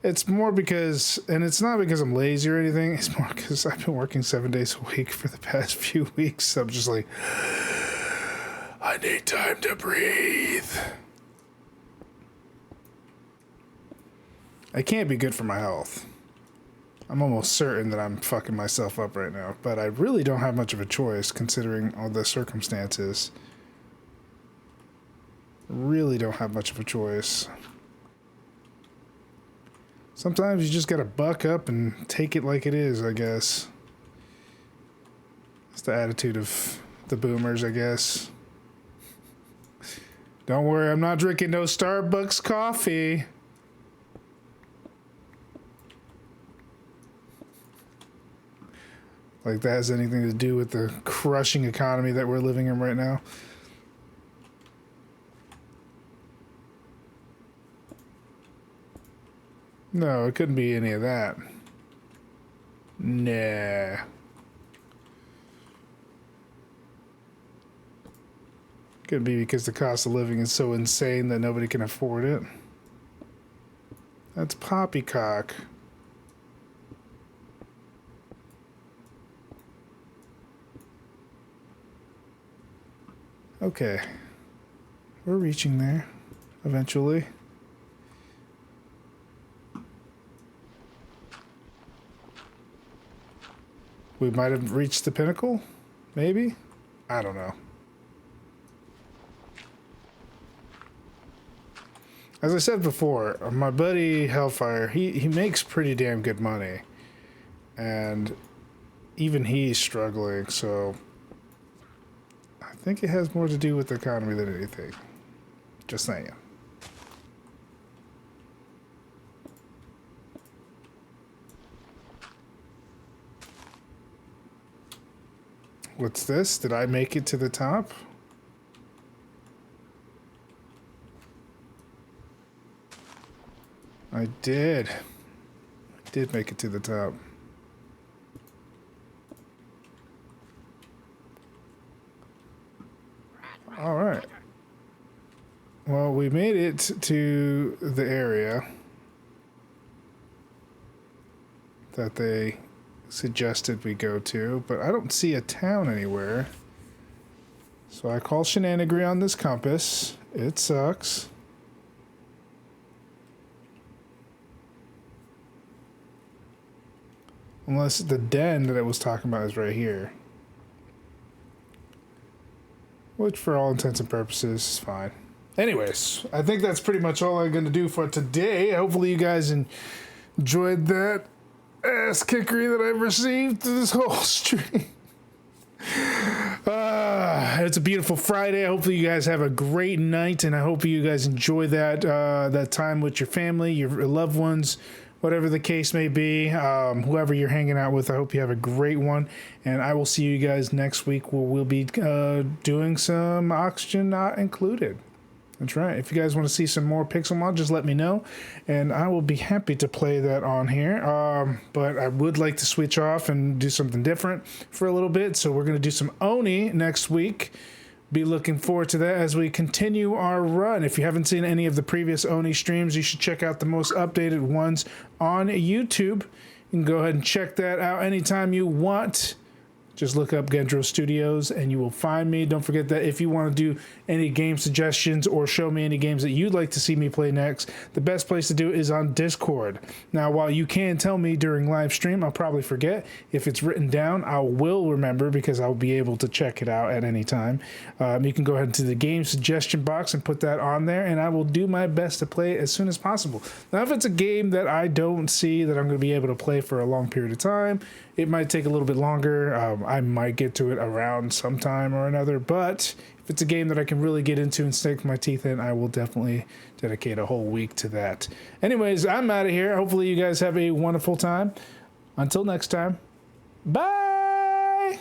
It's more because, and it's not because I'm lazy or anything, it's more because I've been working 7 days a week for the past few weeks. So I'm just like, I need time to breathe. I can't be good for my health. I'm almost certain that I'm fucking myself up right now, but I really don't have much of a choice considering all the circumstances. Really don't have much of a choice. Sometimes you just gotta buck up and take it like it is, I guess. It's the attitude of the boomers, I guess. Don't worry, I'm not drinking no Starbucks coffee. Like that has anything to do with the crushing economy that we're living in right now. No, it couldn't be any of that. Nah. Could be because the cost of living is so insane that nobody can afford it. That's poppycock. Okay. We're reaching there eventually. We might have reached the pinnacle? Maybe? I don't know. As I said before, my buddy Hellfire, he makes pretty damn good money. And even he's struggling, so I think it has more to do with the economy than anything. Just saying. What's this? Did I make it to the top? I did. I did make it to the top. All right. Well, we made it to the area that they suggested we go to, but I don't see a town anywhere. So I call shenanigans on this compass. It sucks. Unless the den that I was talking about is right here. Which for all intents and purposes is fine. Anyways, I think that's pretty much all I'm going to do for today. Hopefully you guys enjoyed that ass kickery that I've received through this whole stream. It's a beautiful Friday. Hopefully you guys have a great night, and I hope you guys enjoy that time with your family, your loved ones, whatever the case may be. Whoever you're hanging out with, I hope you have a great one, and I will see you guys next week where we'll be doing some Oxygen Not Included. That's right. If you guys want to see some more Pixelmon, just let me know, and I will be happy to play that on here. But I would like to switch off and do something different for a little bit, so we're going to do some Oni next week. Be looking forward to that as we continue our run. If you haven't seen any of the previous Oni streams, you should check out the most updated ones on YouTube. You can go ahead and check that out anytime you want. Just look up Gen-Dro Studios and you will find me. Don't forget that if you want to do any game suggestions or show me any games that you'd like to see me play next, the best place to do it is on Discord. Now, while you can tell me during live stream, I'll probably forget. If it's written down, I will remember because I'll be able to check it out at any time. You can go ahead to the game suggestion box and put that on there, and I will do my best to play it as soon as possible. Now, if it's a game that I don't see that I'm going to be able to play for a long period of time, it might take a little bit longer. I might get to it around sometime or another, but if it's a game that I can really get into and stick my teeth in, I will definitely dedicate a whole week to that. Anyways, I'm out of here. Hopefully you guys have a wonderful time. Until next time, bye!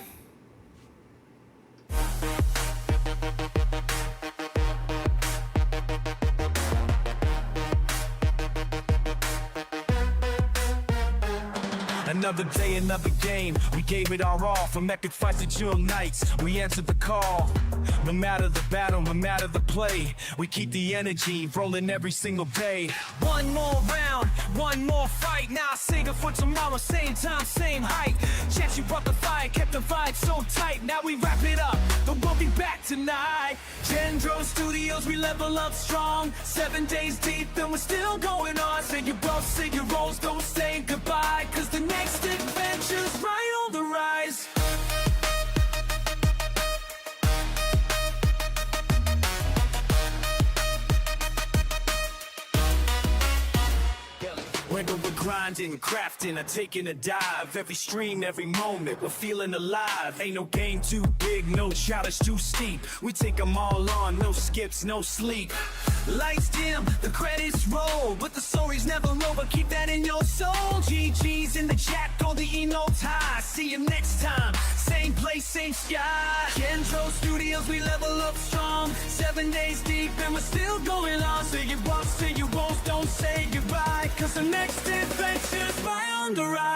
Another day, another game. We gave it our all. From epic fights to chill nights, we answered the call. No matter the battle, no matter the play, we keep the energy rolling every single day. One more round, one more fight. Now I sing it for tomorrow, same time, same height. Chance you brought the fire, kept the vibe so tight. Now we wrap it up, but we'll be back tonight. Gen-Dro Studios, we level up strong. 7 days deep and we're still going on. Say your boss, say your roles, don't say goodbye, cause the next adventure's right on the rise. Whether we're grinding, crafting, or taking a dive, every stream, every moment, we're feeling alive. Ain't no game too big, no challenge too steep. We take them all on, no skips, no sleep. Lights dim, the credits roll, but the story's never over, keep that in your soul. GG's in the chat, throw the emotes high. See you next time, same place, same sky. Gen-Dro Studios, we level up strong. 7 days deep and we're still going on. Say your boss, say your woes, don't say goodbye, cause the next day the right.